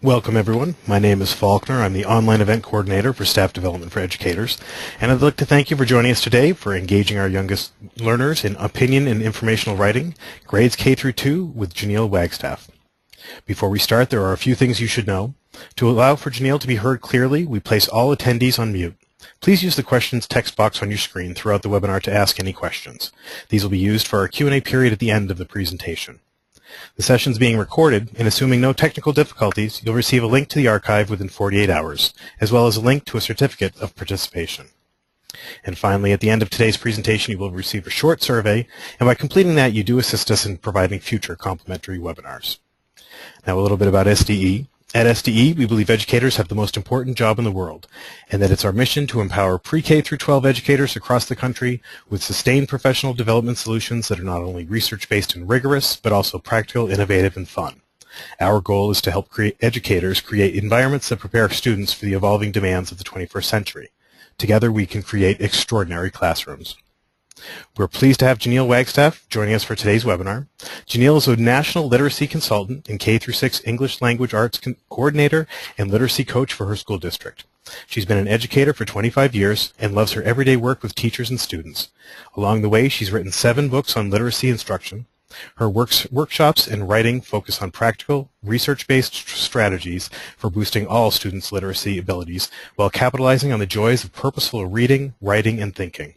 Welcome everyone. My name is Faulkner. I'm the Online Event Coordinator for Staff Development for Educators, and I'd like to thank you for joining us today for engaging our youngest learners in opinion and informational writing, grades K through 2 with Janiel Wagstaff. Before we start, there are a few things you should know. To allow for Janiel to be heard clearly, we place all attendees on mute. Please use the questions text box on your screen throughout the webinar to ask any questions. These will be used for our Q&A period at the end of the presentation. The session is being recorded, and assuming no technical difficulties, you'll receive a link to the archive within 48 hours, as well as a link to a certificate of participation. And finally, at the end of today's presentation, you will receive a short survey, and by completing that, you do assist us in providing future complimentary webinars. Now, a little bit about SDE. At SDE, we believe educators have the most important job in the world, and that it's our mission to empower pre-K through 12 educators across the country with sustained professional development solutions that are not only research-based and rigorous, but also practical, innovative, and fun. Our goal is to help educators create environments that prepare students for the evolving demands of the 21st century. Together, we can create extraordinary classrooms. We're pleased to have Janiel Wagstaff joining us for today's webinar. Janiel is a national literacy consultant and K through 6 English language arts coordinator and literacy coach for her school district. She's been an educator for 25 years and loves her everyday work with teachers and students. Along the way, she's written 7 books on literacy instruction. Her workshops and writing focus on practical, research-based strategies for boosting all students' literacy abilities while capitalizing on the joys of purposeful reading, writing, and thinking.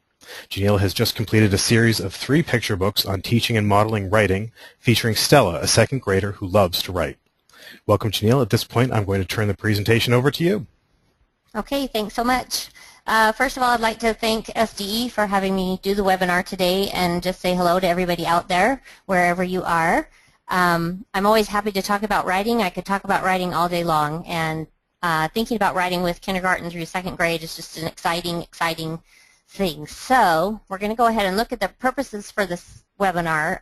Janiel has just completed a series of 3 picture books on teaching and modeling writing, featuring Stella, a 2nd grader who loves to write. Welcome, Janiel. At this point, I'm going to turn the presentation over to you. Okay, thanks so much. First of all, I'd like to thank SDE for having me do the webinar today and just say hello to everybody out there, wherever you are. I'm always happy to talk about writing. I could talk about writing all day long, and thinking about writing with kindergarten through 2nd grade is just an exciting thing. So we're going to go ahead and look at the purposes for this webinar.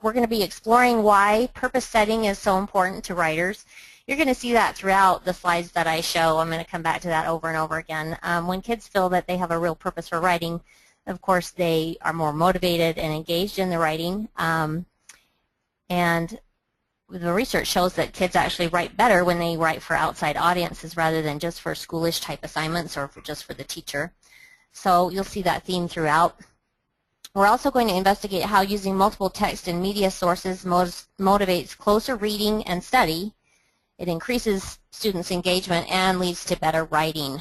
We're going to be exploring why purpose setting is so important to writers. You're going to see that throughout the slides that I show. I'm going to come back to that over and over again. When kids feel that they have a real purpose for writing, of course they are more motivated and engaged in the writing. And the research shows that kids actually write better when they write for outside audiences rather than just for schoolish type assignments or just for the teacher. So you'll see that theme throughout. We're also going to investigate how using multiple text and media sources motivates closer reading and study. It increases students' engagement and leads to better writing.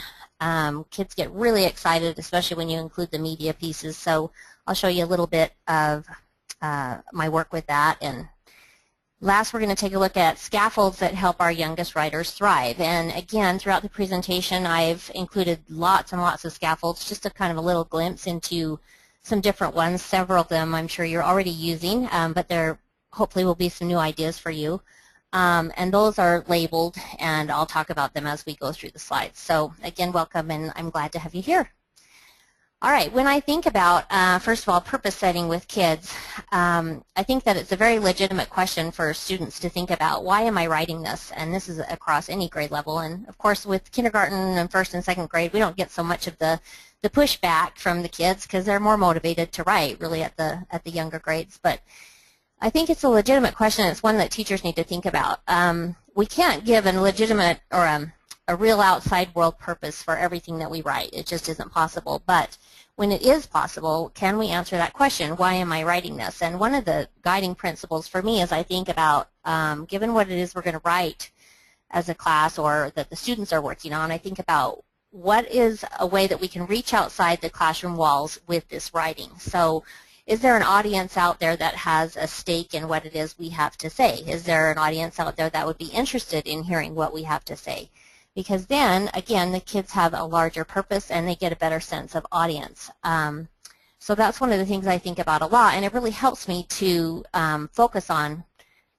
Kids get really excited, especially when you include the media pieces. So I'll show you a little bit of my work with that. And last, we're going to take a look at scaffolds that help our youngest writers thrive. And again, throughout the presentation, I've included lots and lots of scaffolds, just a kind of a little glimpse into some different ones. Several of them I'm sure you're already using, but there hopefully will be some new ideas for you. And those are labeled, and I'll talk about them as we go through the slides. So again, welcome, and I'm glad to have you here. All right, when I think about, first of all, purpose setting with kids, I think that it's a very legitimate question for students to think about. Why am I writing this? And this is across any grade level. And of course, with kindergarten and 1st and 2nd grade, we don't get so much of the pushback from the kids because they're more motivated to write, really, at the younger grades. But I think it's a legitimate question. It's one that teachers need to think about. We can't give a legitimate or a real outside world purpose for everything that we write. It just isn't possible. But when it is possible, can we answer that question? Why am I writing this? And one of the guiding principles for me as I think about, given what it is we're going to write as a class or that the students are working on, I think about what is a way that we can reach outside the classroom walls with this writing. So is there an audience out there that has a stake in what it is we have to say? Is there an audience out there that would be interested in hearing what we have to say? Because then, again, the kids have a larger purpose and they get a better sense of audience. So that's one of the things I think about a lot, and it really helps me to focus on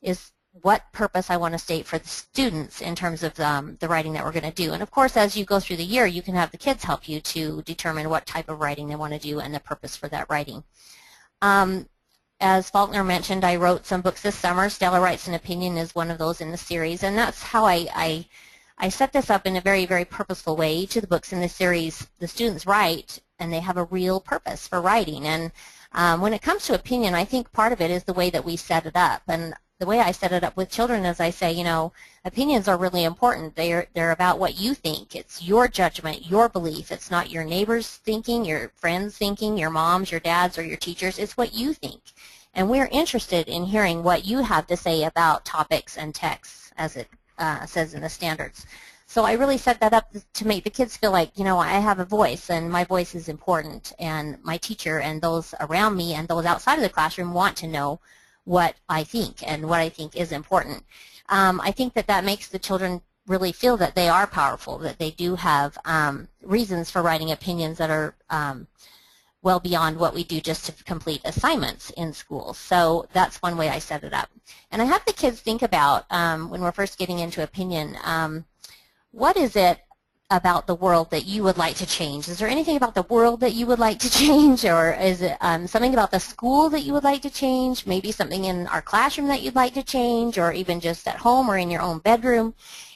is what purpose I want to state for the students in terms of the writing that we're going to do. And of course, as you go through the year, you can have the kids help you to determine what type of writing they want to do and the purpose for that writing. As Faulkner mentioned, I wrote some books this summer. Stella Writes an Opinion is one of those in the series, and that's how I set this up in a very, very purposeful way. Each of the books in the series, the students write, and they have a real purpose for writing. And when it comes to opinion, I think part of it is the way that we set it up. And the way I set it up with children is I say, you know, opinions are really important. They're about what you think. It's your judgment, your belief. It's not your neighbor's thinking, your friends' thinking, your mom's, your dad's, or your teachers. It's what you think. And we're interested in hearing what you have to say about topics and texts, as it says in the standards. So I really set that up to make the kids feel like, you know, I have a voice and my voice is important, and my teacher and those around me and those outside of the classroom want to know what I think and what I think is important. I think that that makes the children really feel that they are powerful, that they do have reasons for writing opinions that are well beyond what we do just to complete assignments in school. So that's one way I set it up. And I have the kids think about, when we're first getting into opinion, what is it about the world that you would like to change? Is there anything about the world that you would like to change, or is it something about the school that you would like to change, maybe something in our classroom that you'd like to change, or even just at home or in your own bedroom?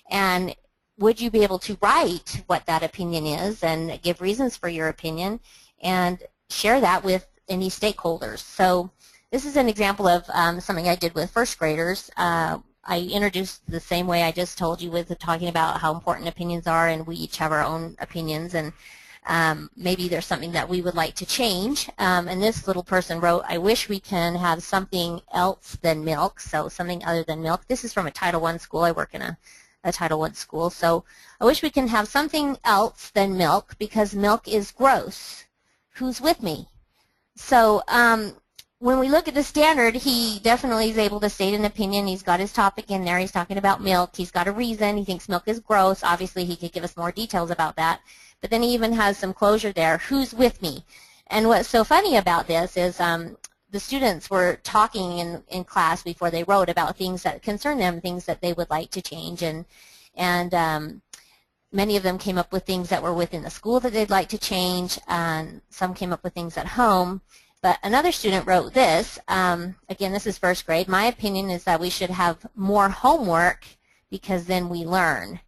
And would you be able to write what that opinion is and give reasons for your opinion and share that with any stakeholders? So this is an example of something I did with first graders. I introduced the same way I just told you, with talking about how important opinions are, and we each have our own opinions, and maybe there's something that we would like to change. And this little person wrote, I wish we can have something else than milk, so something other than milk. This is from a Title I school. I work in a Title I school. So I wish we can have something else than milk because milk is gross. Who's with me? So when we look at the standard, he definitely is able to state an opinion. He's got his topic in there. He's talking about milk. He's got a reason. He thinks milk is gross. Obviously, he could give us more details about that. But then he even has some closure there. Who's with me? And what's so funny about this is the students were talking in class before they wrote about things that concern them, things that they would like to change. And many of them came up with things that were within the school that they'd like to change. And some came up with things at home. But another student wrote this, again, this is first grade. My opinion is that we should have more homework because then we learn.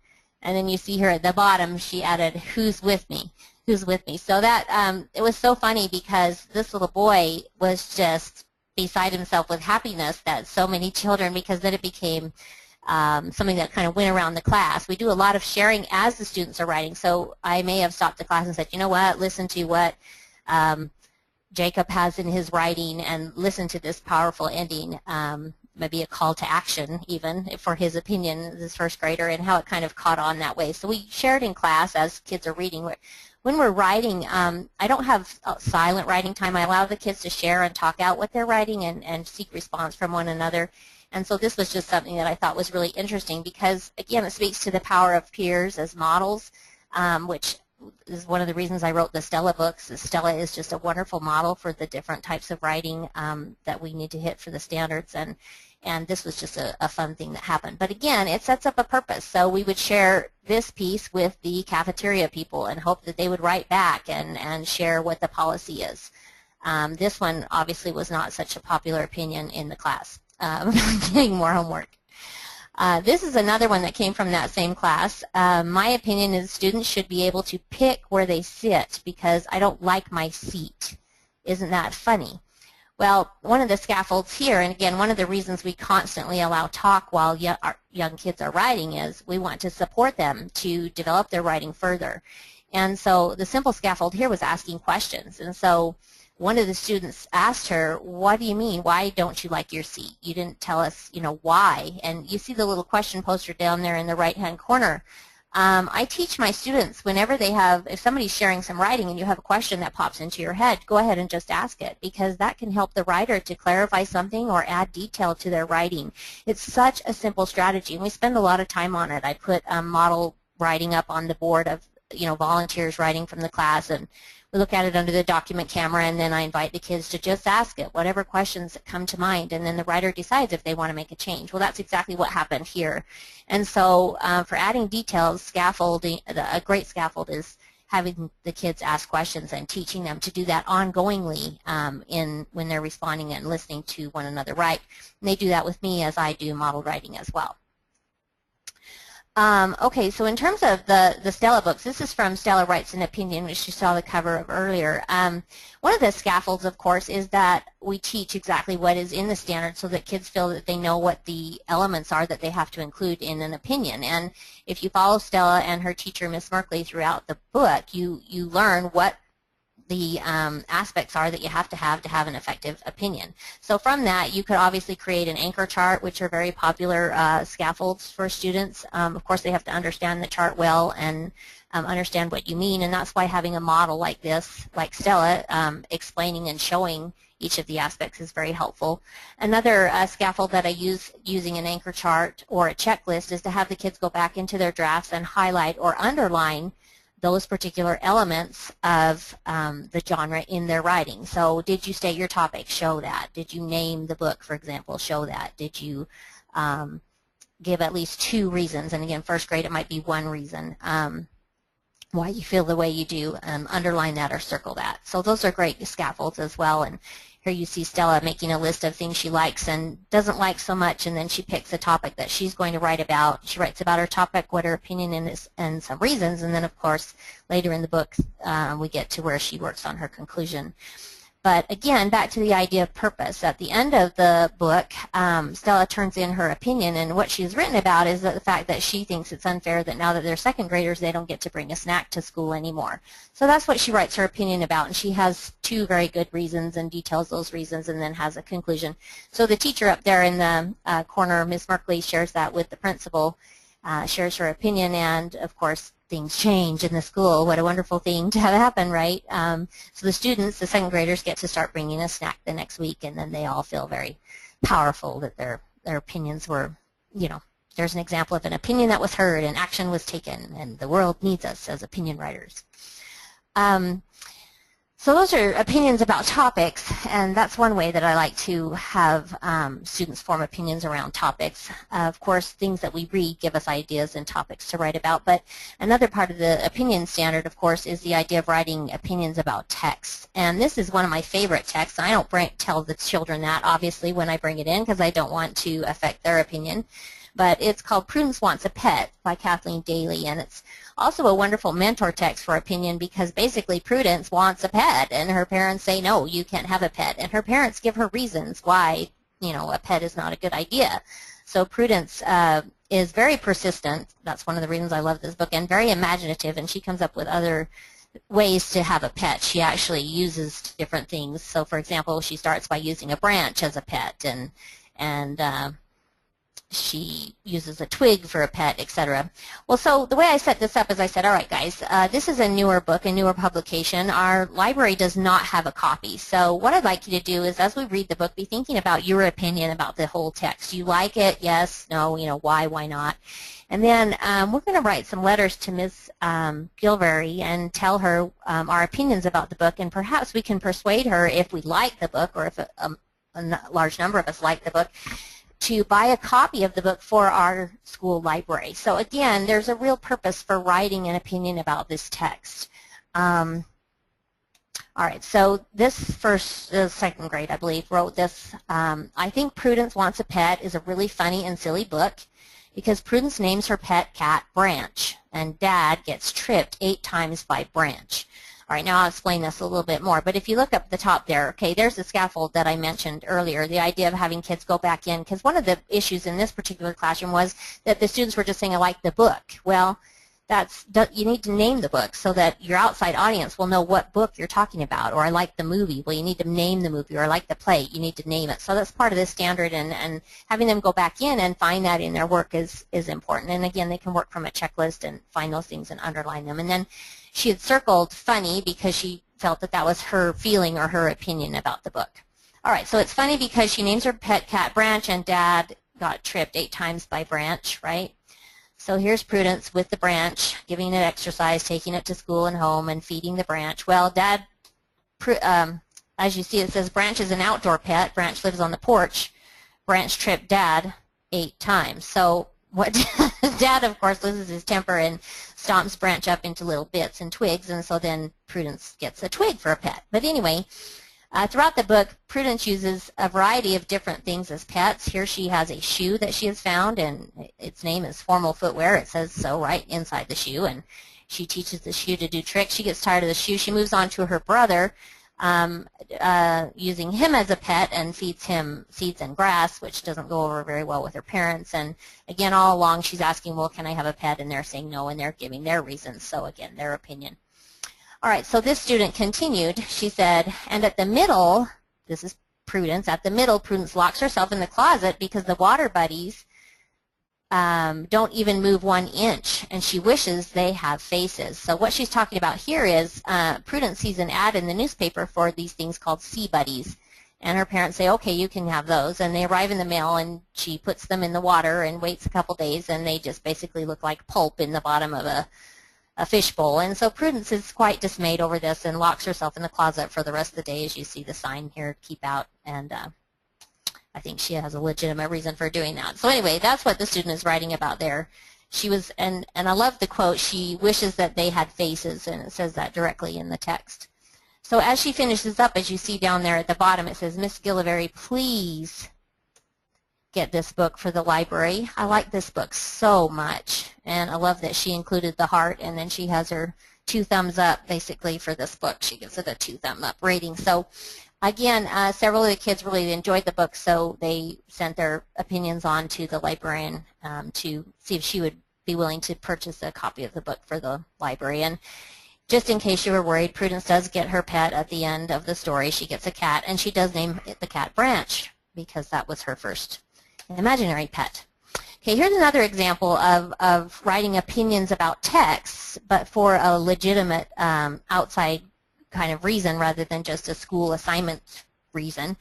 And then you see here at the bottom, she added, who's with me? Who's with me? So that, it was so funny because this little boy was just beside himself with happiness that so many children, because then it became something that kind of went around the class. We do a lot of sharing as the students are writing. So I may have stopped the class and said, you know what, listen to what Jacob has in his writing and listen to this powerful ending, maybe a call to action even for his opinion, this first grader, and how it kind of caught on that way. So we shared in class as kids are reading. When we're writing, I don't have silent writing time. I allow the kids to share and talk out what they're writing and seek response from one another. And so this was just something that I thought was really interesting because, again, it speaks to the power of peers as models, which is one of the reasons I wrote the Stella books. Stella is just a wonderful model for the different types of writing that we need to hit for the standards, and this was just a fun thing that happened. But again, it sets up a purpose. So we would share this piece with the cafeteria people and hope that they would write back and share what the policy is. This one obviously was not such a popular opinion in the class, getting more homework. This is another one that came from that same class. My opinion is students should be able to pick where they sit because I don't like my seat. Isn't that funny? Well, one of the scaffolds here, and again, one of the reasons we constantly allow talk while our young kids are writing is we want to support them to develop their writing further. And so the simple scaffold here was asking questions. And so one of the students asked her, what do you mean? Why don't you like your seat? You didn't tell us, you know, why. And you see the little question poster down there in the right-hand corner. I teach my students whenever they have, if somebody's sharing some writing and you have a question that pops into your head, go ahead and just ask it because that can help the writer to clarify something or add detail to their writing. It's such a simple strategy, and we spend a lot of time on it. I put model writing up on the board of, you know, volunteers writing from the class, and we look at it under the document camera, and then I invite the kids to just ask it, whatever questions that come to mind, and then the writer decides if they want to make a change. Well, that's exactly what happened here. And so for adding details, scaffolding, a great scaffold is having the kids ask questions and teaching them to do that ongoingly when they're responding and listening to one another write. And they do that with me as I do model writing as well. Okay, so in terms of the Stella books, this is from Stella Writes an Opinion, which you saw the cover of earlier. One of the scaffolds, of course, is that we teach exactly what is in the standard so that kids feel that they know what the elements are that they have to include in an opinion. And if you follow Stella and her teacher, Miss Merkley, throughout the book, you learn what the aspects are that you have to have an effective opinion. So from that, you could obviously create an anchor chart, which are very popular scaffolds for students. Of course, they have to understand the chart well and understand what you mean, and that's why having a model like this, like Stella, explaining and showing each of the aspects is very helpful. Another scaffold that I use using an anchor chart or a checklist is to have the kids go back into their drafts and highlight or underline those particular elements of the genre in their writing. So did you state your topic? Show that. Did you name the book, for example? Show that. Did you give at least 2 reasons? And again, first grade, it might be 1 reason why you feel the way you do. Underline that or circle that. So those are great scaffolds as well. And here you see Stella making a list of things she likes and doesn't like so much, and then she picks a topic that she's going to write about. She writes about her topic, what her opinion is, and some reasons, and then of course later in the book we get to where she works on her conclusion. But again, back to the idea of purpose. At the end of the book, Stella turns in her opinion, and what she's written about is that the fact that she thinks it's unfair that now that they're second graders, they don't get to bring a snack to school anymore. So that's what she writes her opinion about, and she has 2 very good reasons and details those reasons and then has a conclusion. So the teacher up there in the corner, Miss Merkley, shares that with the principal, shares her opinion, and of course things change in the school. What a wonderful thing to have happen, right? So the students, the second graders, get to start bringing a snack the next week, and then they all feel very powerful that their opinions were, you know, there's an example of an opinion that was heard and action was taken, and the world needs us as opinion writers. So those are opinions about topics, and that's one way that I like to have students form opinions around topics. Of course, things that we read give us ideas and topics to write about, but another part of the opinion standard, of course, is the idea of writing opinions about text. And this is one of my favorite texts. I don't tell the children that, obviously, when I bring it in, because I don't want to affect their opinion. But it's called Prudence Wants a Pet by Kathleen Daly, and it's also a wonderful mentor text for opinion because basically Prudence wants a pet, and her parents say, no, you can't have a pet. And her parents give her reasons why, you know, a pet is not a good idea. So Prudence is very persistent. That's one of the reasons I love this book, and very imaginative, and she comes up with other ways to have a pet. She actually uses different things. So, for example, she starts by using a branch as a pet, and she uses a twig for a pet, etc. Well, so the way I set this up is I said, all right, guys, this is a newer book, a newer publication. Our library does not have a copy. So what I'd like you to do is, as we read the book, be thinking about your opinion about the whole text. Do you like it? Yes, no, you know, why not? And then we're going to write some letters to Ms. Gilberry and tell her our opinions about the book, and perhaps we can persuade her, if we like the book, or if a large number of us like the book, to buy a copy of the book for our school library. So again, there's a real purpose for writing an opinion about this text. All right, so this second grade, I believe, wrote this. I think Prudence Wants a Pet is a really funny and silly book because Prudence names her pet cat Branch, and Dad gets tripped 8 times by Branch. All right, now I'll explain this a little bit more, but if you look up the top there, okay, there's the scaffold that I mentioned earlier, the idea of having kids go back in, because one of the issues in this particular classroom was that the students were just saying, I like the book. Well, you need to name the book so that your outside audience will know what book you're talking about. Or I like the movie. Well, you need to name the movie. Or I like the play. You need to name it. So that's part of the standard, and having them go back in and find that in their work is important. And again, they can work from a checklist and find those things and underline them. And then she had circled funny because she felt that that was her feeling or her opinion about the book. All right, so it's funny because she names her pet cat Branch, and Dad got tripped 8 times by Branch, right? So here's Prudence with the branch, giving it exercise, taking it to school and home, and feeding the branch. Well, Dad, as you see, it says Branch is an outdoor pet. Branch lives on the porch. Branch tripped Dad 8 times. So what Dad, of course, loses his temper and stomps Branch up into little bits and twigs, and so then Prudence gets a twig for a pet. But anyway, Throughout the book, Prudence uses a variety of different things as pets. Here she has a shoe that she has found, and its name is Formal Footwear. It says so right inside the shoe, and she teaches the shoe to do tricks. She gets tired of the shoe. She moves on to her brother, using him as a pet, and feeds him seeds and grass, which doesn't go over very well with her parents. And again, all along she's asking, well, can I have a pet? And they're saying no, and they're giving their reasons. So again, their opinion. All right, so this student continued. She said, and at the middle, this is Prudence, at the middle, Prudence locks herself in the closet because the water buddies don't even move 1 inch, and she wishes they have faces. So what she's talking about here is Prudence sees an ad in the newspaper for these things called sea buddies, and her parents say, okay, you can have those, and they arrive in the mail, and she puts them in the water and waits a couple days, and they just basically look like pulp in the bottom of a fishbowl. And so Prudence is quite dismayed over this and locks herself in the closet for the rest of the day. As you see the sign here, keep out, and I think she has a legitimate reason for doing that. So anyway, that's what the student is writing about there. She was, and I love the quote, she wishes that they had faces, and it says that directly in the text. So as she finishes up, as you see down there at the bottom, it says, Miss Gillivari, please get this book for the library. I like this book so much, and I love that she included the heart, and then she has her 2 thumbs up basically for this book. She gives it a 2 thumb up rating. So again, several of the kids really enjoyed the book, so they sent their opinions on to the librarian to see if she would be willing to purchase a copy of the book for the library. And just in case you were worried, Prudence does get her pet at the end of the story. She gets a cat, and she does name it the cat Branch because that was her first imaginary pet. Okay, here's another example of writing opinions about texts, but for a legitimate outside kind of reason rather than just a school assignment reason.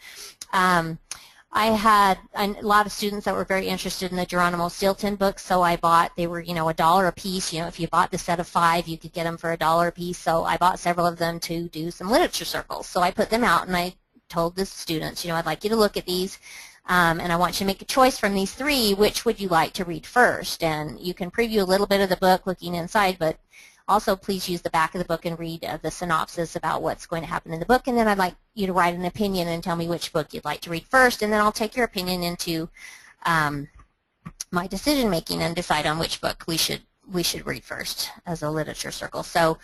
I had a lot of students that were very interested in the Geronimo Stilton books, so I bought, they were, $1 a piece. If you bought the set of 5, you could get them for $1 a piece, so I bought several of them to do some literature circles. So I put them out, and I told the students, I'd like you to look at these, and I want you to make a choice from these 3. Which would you like to read first? And you can preview a little bit of the book looking inside, but also please use the back of the book and read the synopsis about what's going to happen in the book. And then I'd like you to write an opinion and tell me which book you'd like to read first, and then I'll take your opinion into my decision making and decide on which book we should read first as a literature circle. So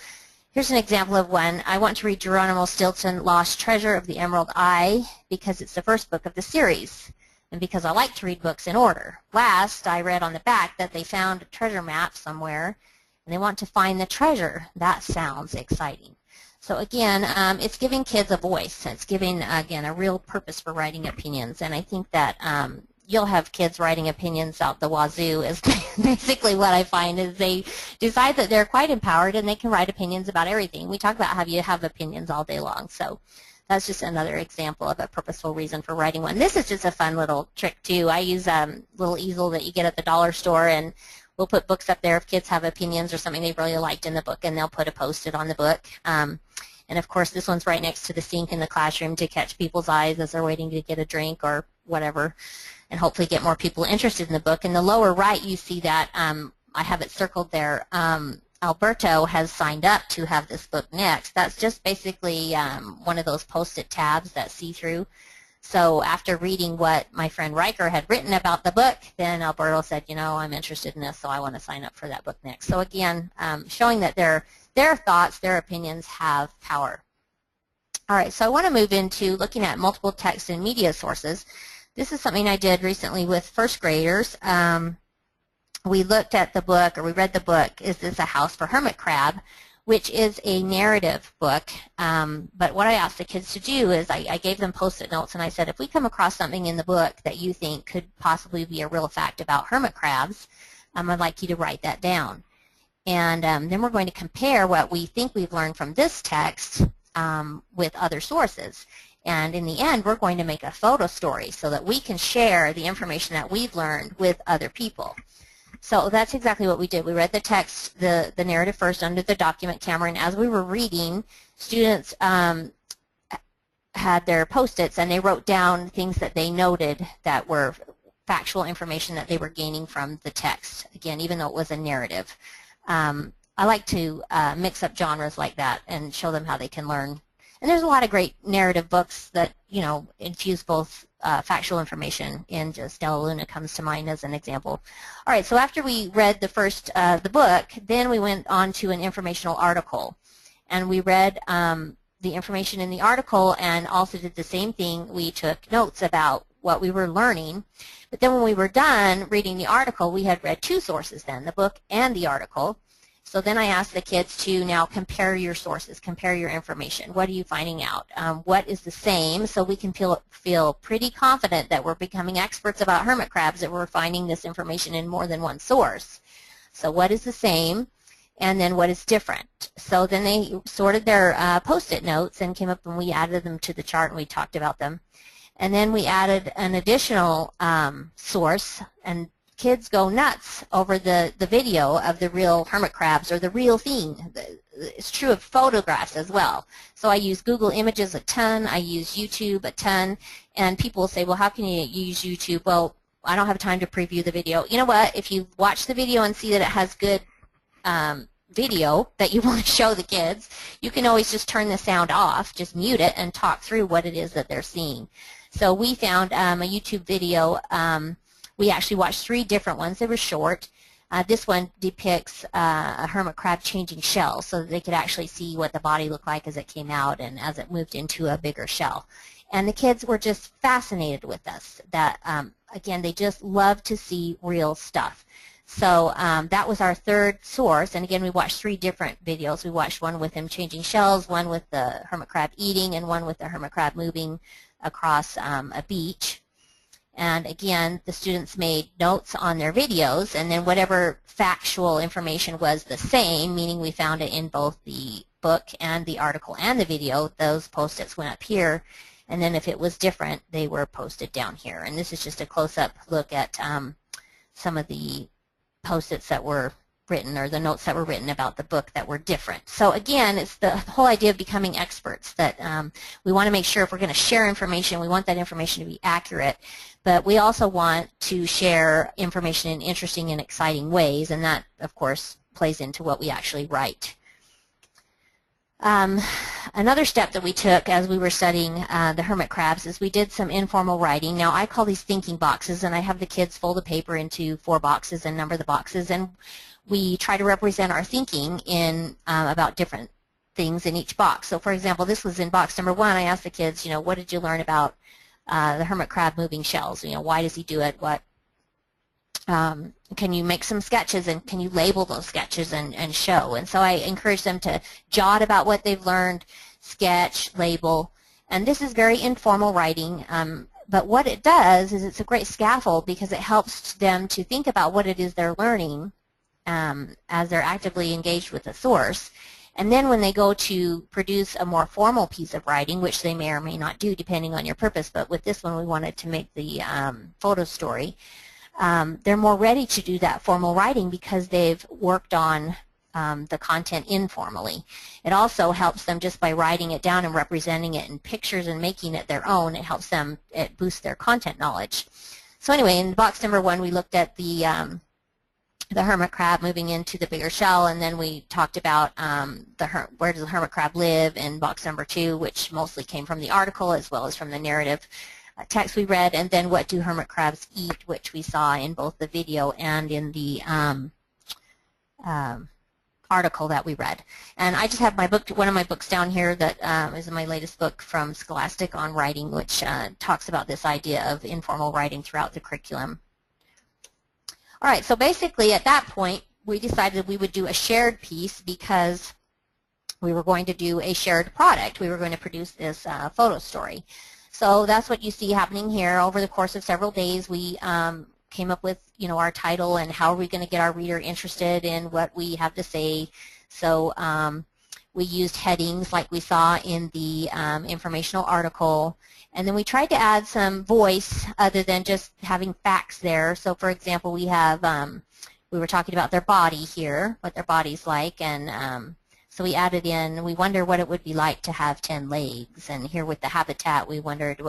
here's an example of one. I want to read Geronimo Stilton, Lost Treasure of the Emerald Eye, because it's the first book of the series, and because I like to read books in order. Last, I read on the back that they found a treasure map somewhere, and they want to find the treasure. That sounds exciting. So again, it's giving kids a voice. It's giving, again, a real purpose for writing opinions, and I think that you'll have kids writing opinions out the wazoo is basically what I find is they decide that they're quite empowered and they can write opinions about everything. We talk about how you have opinions all day long, so that's just another example of a purposeful reason for writing one. This is just a fun little trick too. I use a little easel that you get at the dollar store, and we'll put books up there if kids have opinions or something they really liked in the book, and they'll put a Post-it on the book. And of course this one's right next to the sink in the classroom to catch people's eyes as they're waiting to get a drink or whatever, and hopefully get more people interested in the book. In the lower right you see that I have it circled there. Alberto has signed up to have this book next. That's just basically one of those Post-it tabs that see through. So after reading what my friend Riker had written about the book, then Alberto said, I'm interested in this, so I want to sign up for that book next. So again, showing that their thoughts, their opinions have power. All right, so I want to move into looking at multiple text and media sources. This is something I did recently with first graders. We looked at the book, or we read the book, Is This a House for Hermit Crab?, which is a narrative book. But what I asked the kids to do is I gave them Post-it notes, and I said, if we come across something in the book that you think could possibly be a real fact about hermit crabs, I'd like you to write that down. And then we're going to compare what we think we've learned from this text with other sources. And in the end, we're going to make a photo story so that we can share the information that we've learned with other people. So that's exactly what we did. We read the text, the narrative first under the document camera, and as we were reading, students had their Post-its, and they wrote down things that they noted that were factual information that they were gaining from the text, again, even though it was a narrative. I like to mix up genres like that and show them how they can learn And there's a lot of great narrative books that, you know, infuse both factual information in. Just Della Luna comes to mind as an example. All right, so after we read the book, then we went on to an informational article. And we read the information in the article and also did the same thing. We took notes about what we were learning. But then when we were done reading the article, we had read two sources then, the book and the article. So then I asked the kids to now compare your sources, compare your information. What are you finding out? What is the same, so we can feel pretty confident that we're becoming experts about hermit crabs, that we're finding this information in more than one source. So what is the same, and then what is different? So then they sorted their Post-it notes and came up and we added them to the chart and we talked about them. And then we added an additional source, and kids go nuts over the video of the real hermit crabs or the real thing. It's true of photographs as well. So I use Google Images a ton, I use YouTube a ton, and people will say, well, how can you use YouTube? Well, I don't have time to preview the video. You know what? If you watch the video and see that it has good video that you want to show the kids, you can always just turn the sound off, just mute it, and talk through what it is that they're seeing. So we found a YouTube video. We actually watched 3 different ones. They were short. This one depicts a hermit crab changing shells so that they could actually see what the body looked like as it came out and as it moved into a bigger shell. And the kids were just fascinated with us. That again, they just love to see real stuff. So that was our third source. And again, we watched 3 different videos. We watched one with him changing shells, one with the hermit crab eating, and one with the hermit crab moving across a beach. And again, the students made notes on their videos, and then whatever factual information was the same, meaning we found it in both the book and the article and the video, those Post-its went up here. And then if it was different, they were posted down here. And this is just a close-up look at some of the Post-its that were written, or the notes that were written about the book that were different. So again, it's the whole idea of becoming experts, that we want to make sure if we're going to share information, we want that information to be accurate, but we also want to share information in interesting and exciting ways, and that, of course, plays into what we actually write. Another step that we took as we were studying the hermit crabs is we did some informal writing. Now, I call these thinking boxes, and I have the kids fold the paper into 4 boxes and number the boxes, and we try to represent our thinking in about different things in each box. So, for example, this was in box number 1. I asked the kids, you know, what did you learn about the hermit crab moving shells? You know, why does he do it? What can you make some sketches, and can you label those sketches and show? And so I encourage them to jot about what they've learned, sketch, label, and this is very informal writing. But what it does is it's a great scaffold because it helps them to think about what it is they're learning as they're actively engaged with the source. And then when they go to produce a more formal piece of writing, which they may or may not do depending on your purpose, but with this one we wanted to make the photo story, they're more ready to do that formal writing because they've worked on the content informally. It also helps them just by writing it down and representing it in pictures and making it their own. It helps them, it boosts their content knowledge. So anyway, in box number 1 we looked at the hermit crab moving into the bigger shell, and then we talked about where does the hermit crab live in box number 2, which mostly came from the article as well as from the narrative text we read, and then what do hermit crabs eat, which we saw in both the video and in the article that we read. And I just have my book, one of my books down here that is my latest book from Scholastic on writing, which talks about this idea of informal writing throughout the curriculum. All right, so basically at that point we decided we would do a shared piece because we were going to do a shared product. We were going to produce this photo story. So that's what you see happening here. Over the course of several days we came up with, you know, our title and how are we going to get our reader interested in what we have to say. So we used headings like we saw in the informational article, and then we tried to add some voice other than just having facts there. So for example, we have we were talking about their body here, what their body's like, and so we added in, we wonder what it would be like to have 10 legs, and here with the habitat we wondered,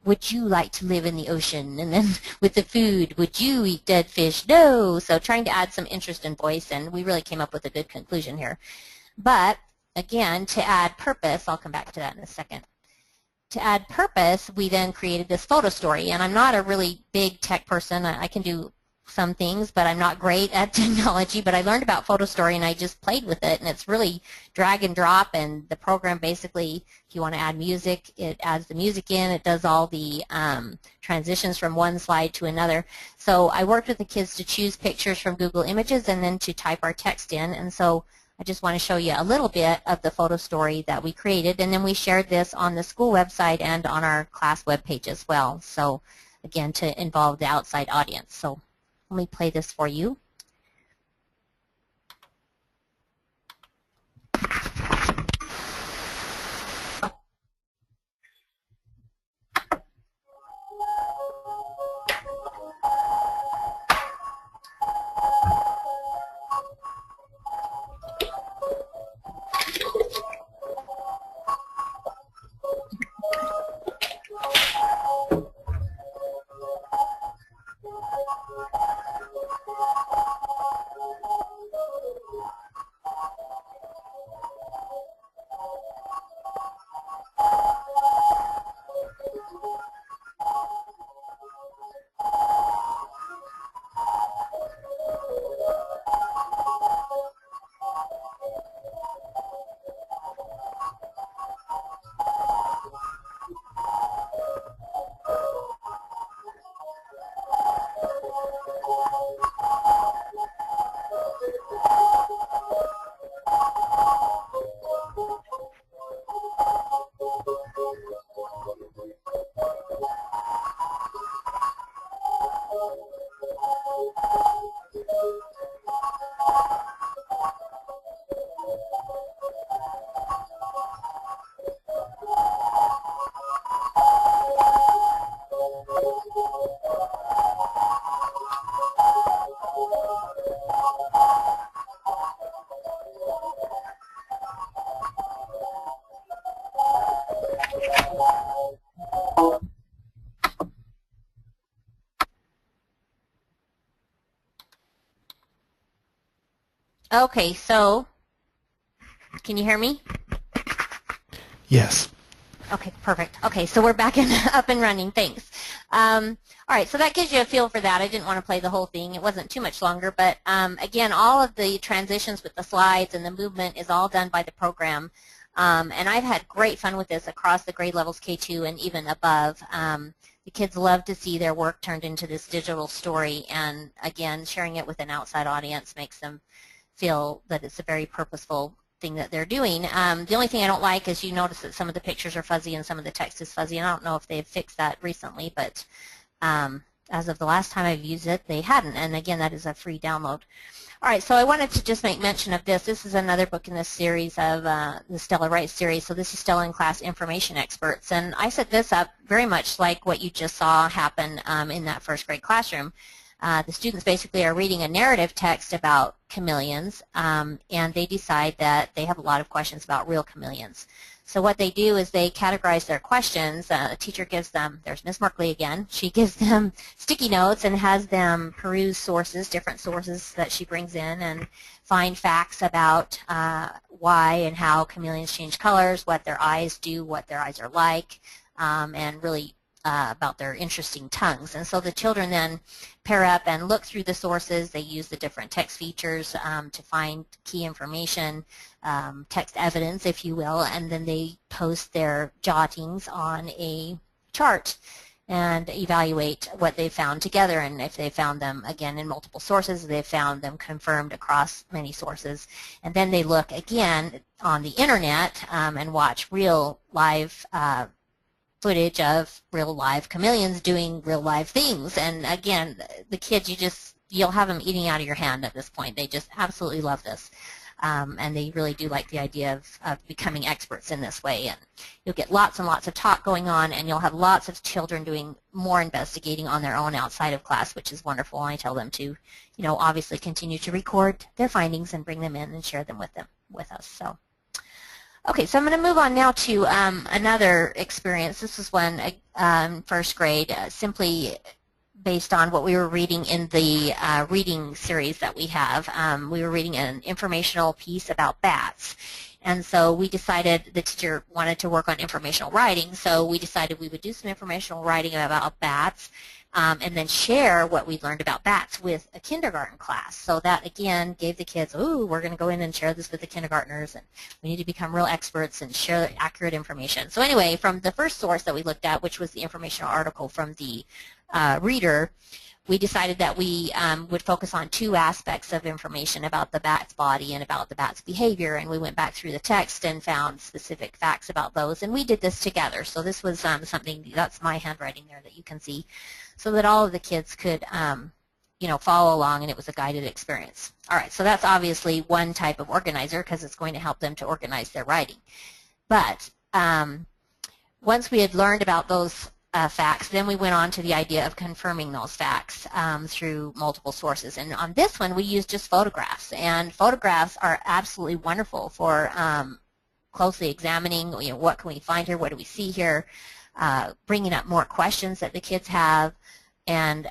would you like to live in the ocean? And then with the food, would you eat dead fish? No. So trying to add some interest and voice, and we really came up with a good conclusion here. But again, to add purpose, I'll come back to that in a second. To add purpose, we then created this photo story, and I'm not a really big tech person. I can do some things, but I'm not great at technology, but I learned about photo story and I just played with it, and it's really drag and drop, and the program basically, if you want to add music, it adds the music in, it does all the transitions from one slide to another. So I worked with the kids to choose pictures from Google Images and then to type our text in, and so I just want to show you a little bit of the photo story that we created, and then we shared this on the school website and on our class webpage as well, so again, to involve the outside audience. So let me play this for you. Okay, so can you hear me? Yes. Okay, perfect. Okay, so we're back up and running. Thanks. All right, so that gives you a feel for that. I didn't want to play the whole thing. It wasn't too much longer, but again, all of the transitions with the slides and the movement is all done by the program. And I've had great fun with this across the grade levels K2 and even above. The kids love to see their work turned into this digital story, and again, sharing it with an outside audience makes them feel that it's a very purposeful thing that they're doing. The only thing I don't like is you notice that some of the pictures are fuzzy and some of the text is fuzzy, and I don't know if they've fixed that recently, but as of the last time I've used it, they hadn't, and again, that is a free download. All right, so I wanted to just make mention of this. This is another book in this series of the Stella Wright series. So this is Stella in Class Information Experts, and I set this up very much like what you just saw happen in that first grade classroom. The students basically are reading a narrative text about chameleons, and they decide that they have a lot of questions about real chameleons. So what they do is they categorize their questions. The teacher gives them, there's Miss Markley again, she gives them sticky notes and has them peruse sources, different sources that she brings in, and find facts about why and how chameleons change colors, what their eyes do, what their eyes are like, and really about their interesting tongues. And so the children then pair up and look through the sources. They use the different text features to find key information, text evidence, if you will, and then they post their jottings on a chart and evaluate what they found together, and if they found them, again, in multiple sources, they found them confirmed across many sources. And then they look again on the internet and watch real live footage of real live chameleons doing real live things. And again, the kids, you'll have them eating out of your hand at this point. They just absolutely love this. And they really do like the idea of becoming experts in this way. And you'll get lots and lots of talk going on, and you'll have lots of children doing more investigating on their own outside of class, which is wonderful. And I tell them to, obviously continue to record their findings and bring them in and share them with us. So. Okay, so I'm going to move on now to another experience. This is one first grade, simply based on what we were reading in the reading series that we have. We were reading an informational piece about bats. And so we decided the teacher wanted to work on informational writing, so we decided we would do some informational writing about bats and then share what we learned about bats with a kindergarten class. So that, again, gave the kids, ooh, we're going to go in and share this with the kindergartners, and we need to become real experts and share accurate information. So anyway, from the first source that we looked at, which was the informational article from the reader, we decided that we would focus on two aspects of information about the bat's body and about the bat's behavior, and we went back through the text and found specific facts about those, and we did this together. So this was something, that's my handwriting there that you can see, so that all of the kids could you know, follow along, and it was a guided experience. All right, so that's obviously one type of organizer because it's going to help them to organize their writing. But once we had learned about those facts, then we went on to the idea of confirming those facts through multiple sources. And on this one, we used just photographs. And photographs are absolutely wonderful for closely examining, you know, what can we find here, what do we see here, bringing up more questions that the kids have. And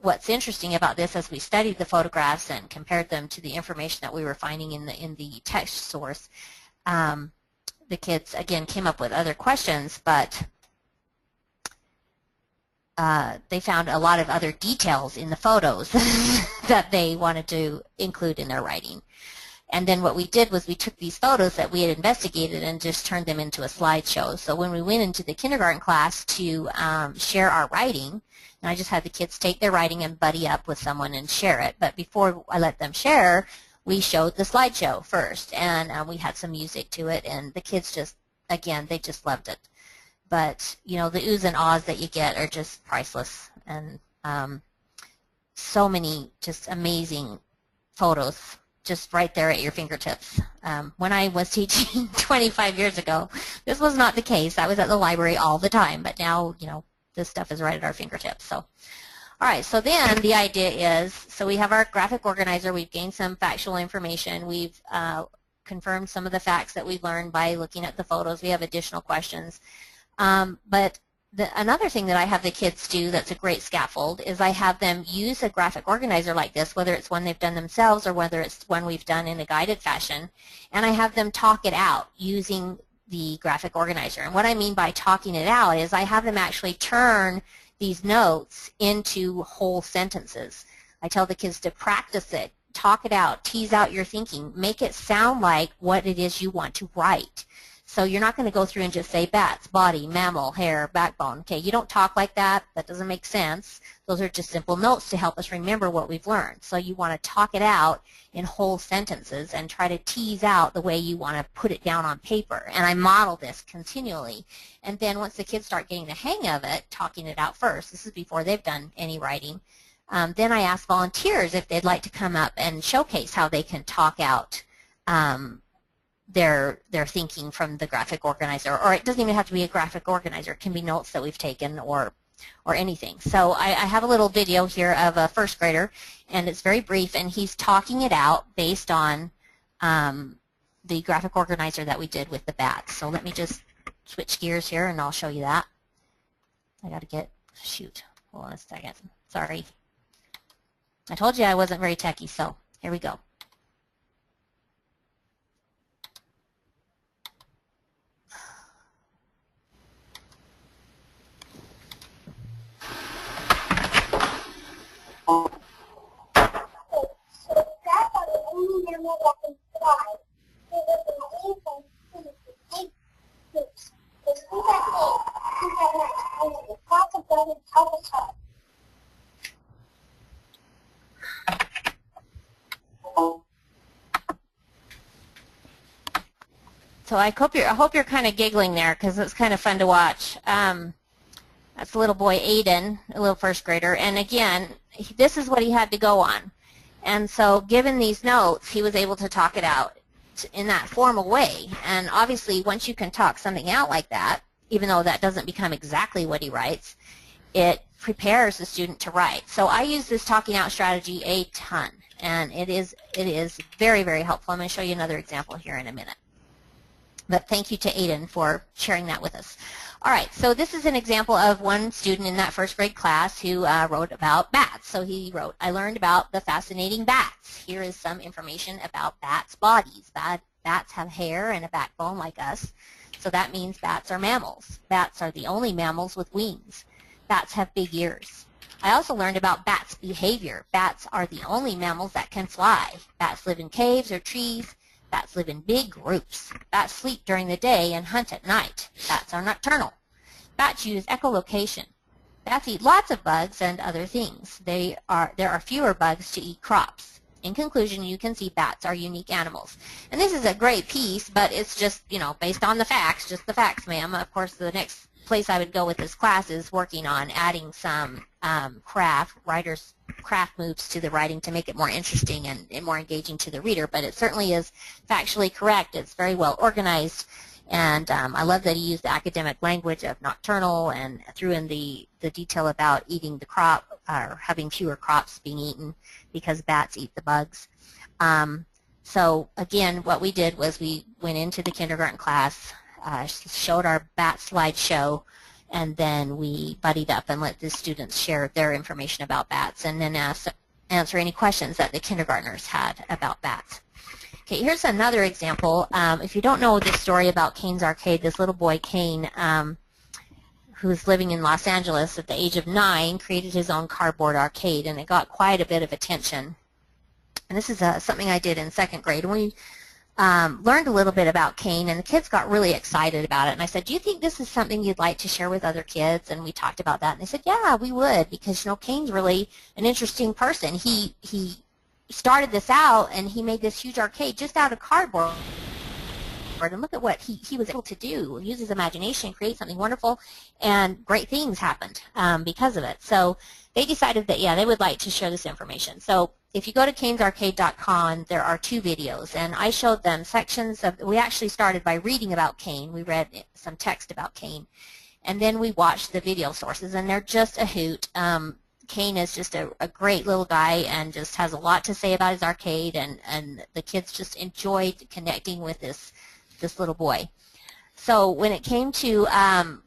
what's interesting about this, as we studied the photographs and compared them to the information that we were finding in the text source, the kids, again, came up with other questions, but they found a lot of other details in the photos that they wanted to include in their writing. And then what we did was we took these photos that we had investigated and just turned them into a slideshow. So when we went into the kindergarten class to share our writing, and I just had the kids take their writing and buddy up with someone and share it. But before I let them share, we showed the slideshow first, and we had some music to it, and the kids just, again, they just loved it. But, you know, the oohs and ahs that you get are just priceless, and so many just amazing photos just right there at your fingertips. When I was teaching 25 years ago, this was not the case. I was at the library all the time, but now, you know, this stuff is right at our fingertips. So, all right, so then the idea is, so we have our graphic organizer, we've gained some factual information, we've confirmed some of the facts that we've learned by looking at the photos, we have additional questions. But another thing that I have the kids do that's a great scaffold is I have them use a graphic organizer like this, whether it's one they've done themselves or whether it's one we've done in a guided fashion, and I have them talk it out using the graphic organizer. And what I mean by talking it out is I have them actually turn these notes into whole sentences. I tell the kids to practice it, talk it out, tease out your thinking, make it sound like what it is you want to write. So you're not going to go through and just say bats, body, mammal, hair, backbone. Okay, you don't talk like that. That doesn't make sense. Those are just simple notes to help us remember what we've learned. So you want to talk it out in whole sentences and try to tease out the way you want to put it down on paper. And I model this continually. And then once the kids start getting the hang of it, talking it out first, this is before they've done any writing, then I ask volunteers if they'd like to come up and showcase how they can talk out their thinking from the graphic organizer, or it doesn't even have to be a graphic organizer. It can be notes that we've taken or anything. So I have a little video here of a first grader, and it's very brief, and he's talking it out based on the graphic organizer that we did with the bats. So let me just switch gears here, and I'll show you that. I got to get, shoot, hold on a second. Sorry. I told you I wasn't very techy, so here we go. So I hope you're kind of giggling there because it's kind of fun to watch. That's little boy Aiden, a little first grader, and again, this is what he had to go on. And so given these notes, he was able to talk it out in that formal way. And obviously, once you can talk something out like that, even though that doesn't become exactly what he writes, it prepares the student to write. So I use this talking out strategy a ton, and it is very, very helpful. I'm going to show you another example here in a minute. But thank you to Aiden for sharing that with us. All right, so this is an example of one student in that first grade class who wrote about bats. So he wrote, I learned about the fascinating bats. Here is some information about bats' bodies. Bats have hair and a backbone like us, so that means bats are mammals. Bats are the only mammals with wings. Bats have big ears. I also learned about bats' behavior. Bats are the only mammals that can fly. Bats live in caves or trees. Bats live in big groups. Bats sleep during the day and hunt at night. Bats are nocturnal. Bats use echolocation. Bats eat lots of bugs and other things. There are fewer bugs to eat crops. In conclusion, you can see bats are unique animals. And this is a great piece, but it's just, based on the facts, just the facts, ma'am. Of course, the next place I would go with this class is working on adding some writers' craft moves to the writing to make it more interesting and more engaging to the reader. But it certainly is factually correct. It's very well organized. And I love that he used the academic language of nocturnal and threw in the detail about eating the crop or having fewer crops being eaten because bats eat the bugs. So again, what we did was we went into the kindergarten class, showed our bat slideshow, and then we buddied up and let the students share their information about bats and then answer any questions that the kindergartners had about bats. Okay, here's another example. If you don't know this story about Kane's Arcade, this little boy, Kane, who's living in Los Angeles at the age of 9, created his own cardboard arcade, and it got quite a bit of attention. And this is something I did in 2nd grade. And we learned a little bit about Kane, and the kids got really excited about it. And I said, do you think this is something you'd like to share with other kids? And we talked about that. And they said, yeah, we would, because, Kane's really an interesting person. He started this out, and he made this huge arcade just out of cardboard. And look at what he was able to do, use his imagination, create something wonderful, and great things happened because of it. So they decided that, yeah, they would like to share this information. So if you go to canesarcade.com, there are 2 videos, and I showed them sections of, we actually started by reading about Kane. We read some text about Kane, and then we watched the video sources, and they're just a hoot. Kane is just a great little guy and just has a lot to say about his arcade, and the kids just enjoyed connecting with this little boy. So when it came to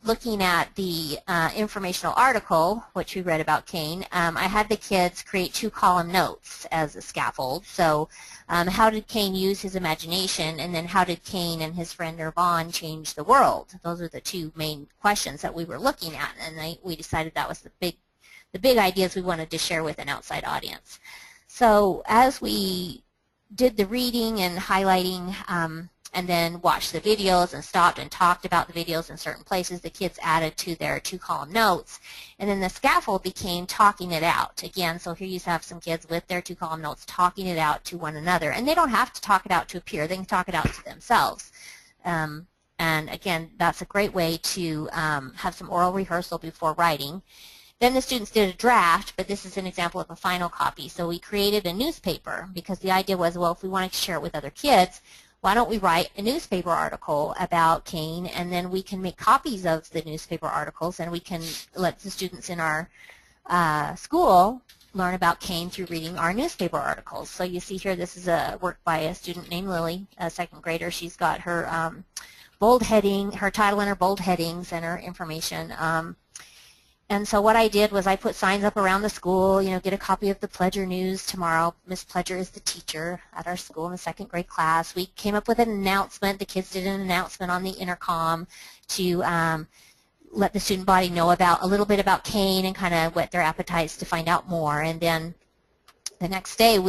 looking at the informational article, which we read about Kane, I had the kids create 2-column notes as a scaffold. So how did Kane use his imagination, and then how did Kane and his friend Nirvan change the world? Those are the 2 main questions that we were looking at, and we decided that was the big ideas we wanted to share with an outside audience. So as we did the reading and highlighting and then watched the videos and stopped and talked about the videos in certain places, the kids added to their 2-column notes. And then the scaffold became talking it out. Again, so here you have some kids with their 2-column notes talking it out to one another. And they don't have to talk it out to a peer. They can talk it out to themselves. And again, that's a great way to have some oral rehearsal before writing. Then the students did a draft, but this is an example of a final copy. So we created a newspaper because the idea was, well, if we wanted to share it with other kids, why don't we write a newspaper article about Kane, and then we can make copies of the newspaper articles, and we can let the students in our school learn about Kane through reading our newspaper articles. So you see here, this is a work by a student named Lily, a 2nd grader. She's got her bold heading, her title and her bold headings and her information. And so what I did was I put signs up around the school, get a copy of the Pledger News tomorrow. Miss Pledger is the teacher at our school in the 2nd grade class. We came up with an announcement. The kids did an announcement on the intercom to let the student body know about a little bit about Kane and kind of whet their appetites to find out more. And then the next day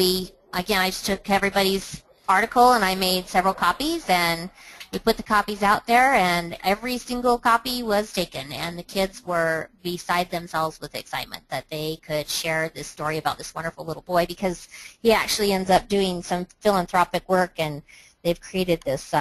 I just took everybody's article and I made several copies, and we put the copies out there, and every single copy was taken, and the kids were beside themselves with excitement that they could share this story about this wonderful little boy, because he actually ends up doing some philanthropic work, and they've created this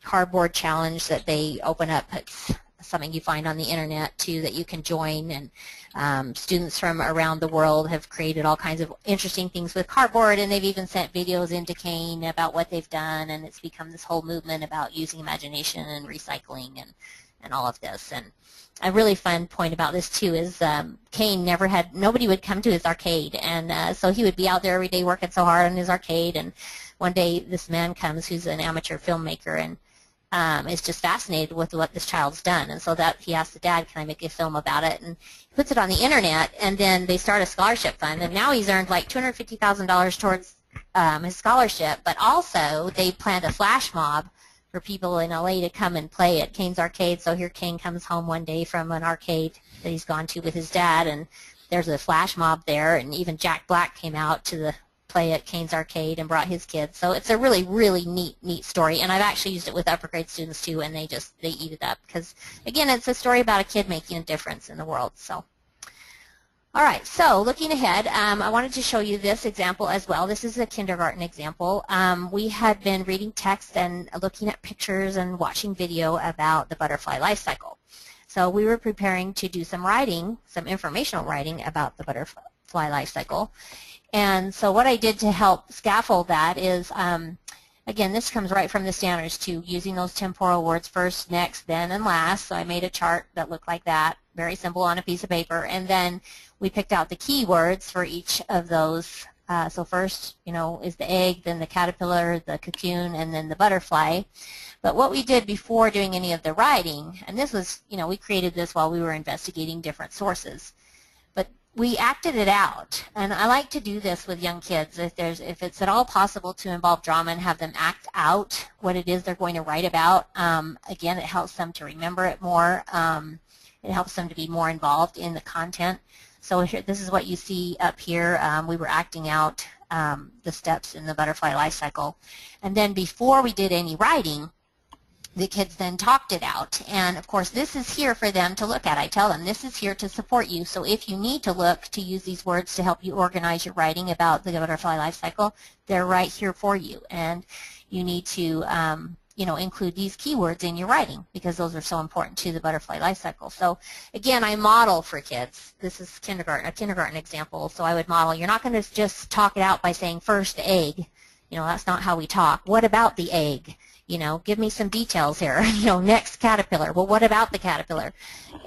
cardboard challenge that they open up. It's something you find on the internet too that you can join, and students from around the world have created all kinds of interesting things with cardboard, and they've even sent videos into Kane about what they've done, and it's become this whole movement about using imagination and recycling and all of this. And a really fun point about this too is Kane nobody would come to his arcade, and so he would be out there every day working so hard on his arcade, and one day this man comes who's an amateur filmmaker and is just fascinated with what this child's done, and so that he asked the dad, can I make a film about it, and he puts it on the internet, and then they start a scholarship fund, and now he's earned like $250,000 towards his scholarship, but also they planned a flash mob for people in LA to come and play at Kane's Arcade. So here Kane comes home one day from an arcade that he's gone to with his dad, and there's a flash mob there, and even Jack Black came out to the play at Kane's Arcade and brought his kids. So it's a really, really neat story, and I've actually used it with upper grade students too, and they eat it up because, again, it's a story about a kid making a difference in the world. So, all right, so looking ahead, I wanted to show you this example as well. This is a kindergarten example. We had been reading text and looking at pictures and watching video about the butterfly life cycle. So we were preparing to do some writing, some informational writing about the butterfly life cycle. And so what I did to help scaffold that is, again, this comes right from the standards too, using those temporal words first, next, then, and last. So I made a chart that looked like that, very simple on a piece of paper. And then we picked out the key words for each of those. So first, is the egg, then the caterpillar, the cocoon, and then the butterfly. But what we did before doing any of the writing, and this was, we created this while we were investigating different sources, but we acted it out. And I like to do this with young kids if it's at all possible to involve drama and have them act out what it is they're going to write about. Again, it helps them to remember it more. It helps them to be more involved in the content. So here, this is what you see up here. We were acting out the steps in the butterfly life cycle. And then before we did any writing, the kids then talked it out. And of course, this is here for them to look at. I tell them this is here to support you. So if you need to look to use these words to help you organize your writing about the butterfly life cycle, they're right here for you. And you need to include these keywords in your writing because those are so important to the butterfly life cycle. So again, I model for kids. This is a kindergarten example. So I would model. You're not going to just talk it out by saying first egg. That's not how we talk. What about the egg? Give me some details here. Next caterpillar. Well, what about the caterpillar?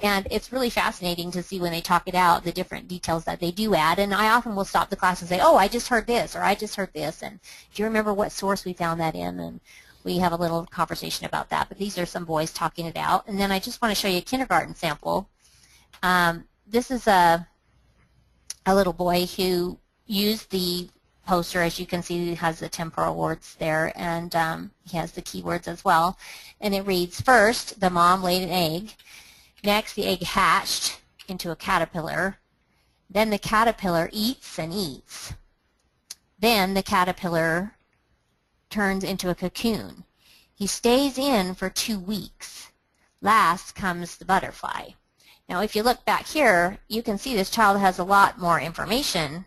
And it's really fascinating to see when they talk it out, the different details that they do add. And I often will stop the class and say, oh, I just heard this, or I just heard this. And do you remember what source we found that in? And we have a little conversation about that. But these are some boys talking it out. And then I just want to show you a kindergarten sample. This is a little boy who used the poster. As you can see, it has the temporal words there, and he has the keywords as well. And it reads, first, the mom laid an egg. Next, the egg hatched into a caterpillar. Then the caterpillar eats and eats. Then the caterpillar turns into a cocoon. He stays in for 2 weeks. Last comes the butterfly. Now, if you look back here, you can see this child has a lot more information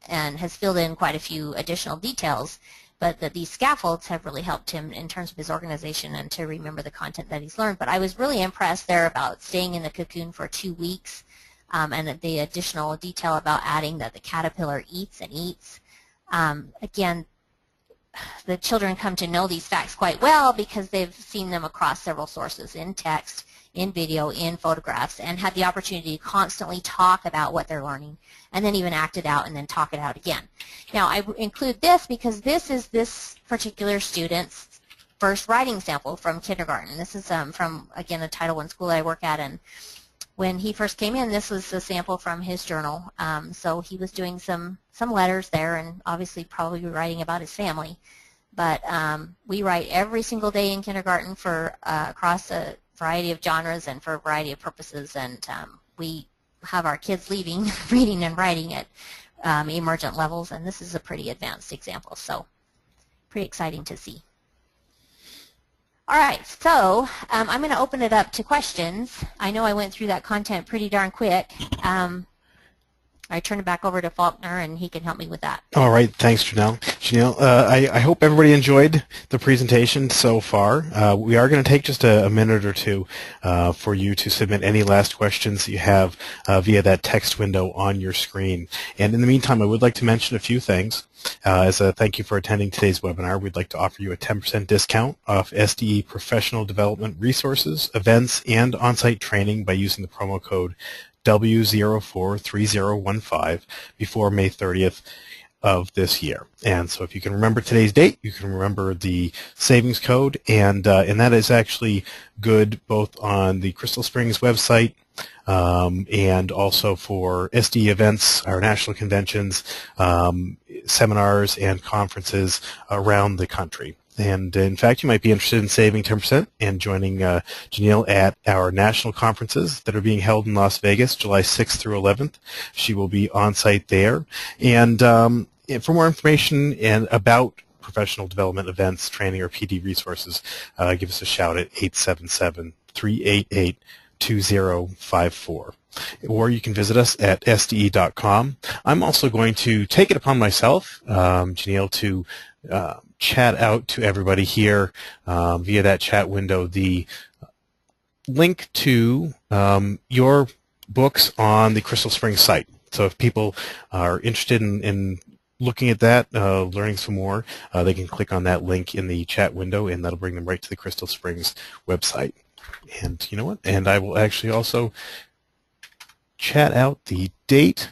and has filled in quite a few additional details, but these scaffolds have really helped him in terms of his organization and to remember the content that he's learned. But I was really impressed there about staying in the cocoon for 2 weeks and the additional detail about adding that the caterpillar eats and eats. Again, the children come to know these facts quite well because they've seen them across several sources in text, in video, in photographs, and had the opportunity to constantly talk about what they're learning and then even act it out and then talk it out again. Now, I include this because this is this particular student's first writing sample from kindergarten. This is from, again, a Title I school that I work at, and when he first came in, this was a sample from his journal. So he was doing some letters there and obviously probably writing about his family. But we write every single day in kindergarten for across a variety of genres and for a variety of purposes, and we have our kids leaving, reading and writing at emergent levels, and this is a pretty advanced example, so pretty exciting to see. All right, so I'm going to open it up to questions. I know I went through that content pretty darn quick. I turn it back over to Faulkner, and he can help me with that. All right, thanks, Janiel. I hope everybody enjoyed the presentation so far. We are going to take just a minute or two for you to submit any last questions that you have via that text window on your screen. And in the meantime, I would like to mention a few things. As a thank you for attending today's webinar, we'd like to offer you a 10% discount off SDE professional development resources, events, and on-site training by using the promo code W043015 before May 30th of this year. And so if you can remember today's date, you can remember the savings code, and that is actually good both on the Crystal Springs website and also for SD events, our national conventions. seminars and conferences around the country. And in fact, you might be interested in saving 10% and joining Janiel at our national conferences that are being held in Las Vegas, July 6th through 11th. She will be on site there. And for more information and about professional development events, training, or PD resources, give us a shout at 877-388-2054. Or you can visit us at sde.com. I'm also going to take it upon myself, Janiel, to chat out to everybody here via that chat window the link to your books on the Crystal Springs site. So if people are interested in looking at that, learning some more, they can click on that link in the chat window, and that'll bring them right to the Crystal Springs website. And you know what? And I will actually also chat out the date,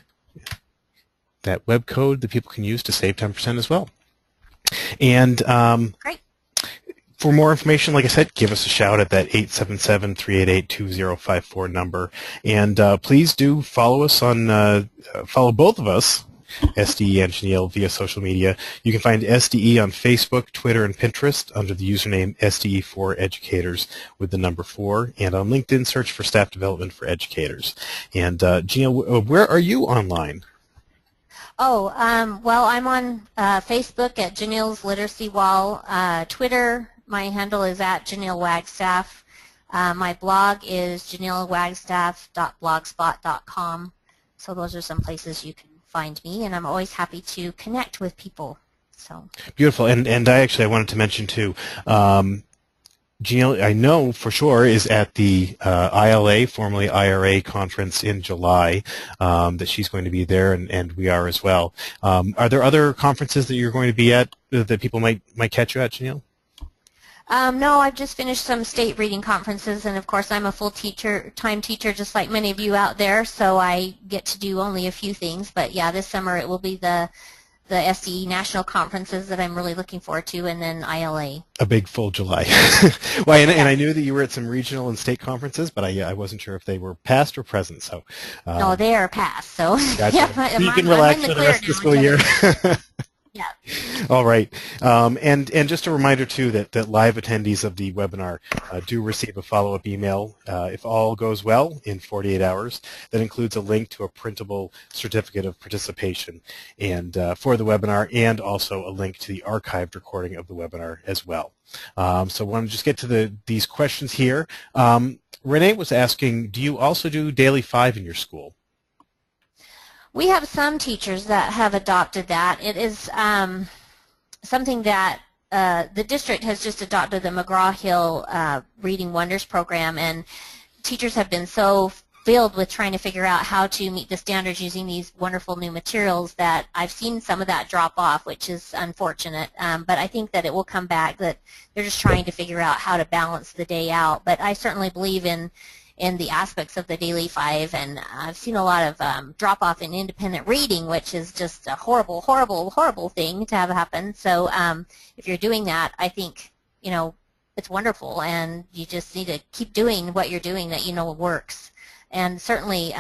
that web code that people can use to save 10% as well. And Great. For more information, like I said, give us a shout at that 877-388-2054 number. And please do follow us on, follow both of us, SDE and Janiel, via social media. You can find SDE on Facebook, Twitter, and Pinterest under the username SDE4Educators with the number 4. And on LinkedIn, search for Staff Development for Educators. And Janiel, where are you online? Oh, well, I'm on Facebook at Janiel's Literacy Wall. Twitter, my handle is at Janiel Wagstaff. My blog is janielwagstaff.blogspot.com. So those are some places you can find me, and I'm always happy to connect with people. So beautiful. And I wanted to mention too, Janiel, I know for sure, is at the ILA, formerly IRA conference in July, that she's going to be there, and we are as well. Are there other conferences that you're going to be at that people might catch you at, Janiel? No, I've just finished some state reading conferences, and of course I'm a full-time teacher just like many of you out there, so I get to do only a few things. But yeah, this summer it will be the SDE national conferences that I'm really looking forward to, and then ILA. A big full July. Well, and I knew that you were at some regional and state conferences, but I wasn't sure if they were past or present. So no, they are past. So gotcha. Yeah, you can relax for the rest of the school year. Yeah. All right. And just a reminder, too, that live attendees of the webinar do receive a follow-up email, if all goes well, in 48 hours. That includes a link to a printable certificate of participation and for the webinar, and also a link to the archived recording of the webinar as well. So I want to just get to these questions here. Renee was asking, do you also do Daily 5 in your school? We have some teachers that have adopted that. It is something that the district has just adopted, the McGraw-Hill Reading Wonders program, and teachers have been so filled with trying to figure out how to meet the standards using these wonderful new materials that I've seen some of that drop off, which is unfortunate. But I think that it will come back, that they're just trying to figure out how to balance the day out. But I certainly believe in the aspects of the Daily 5, and I've seen a lot of drop-off in independent reading, which is just a horrible, horrible, horrible thing to have happen. So if you're doing that, I think, it's wonderful, and you just need to keep doing what you're doing that works. And certainly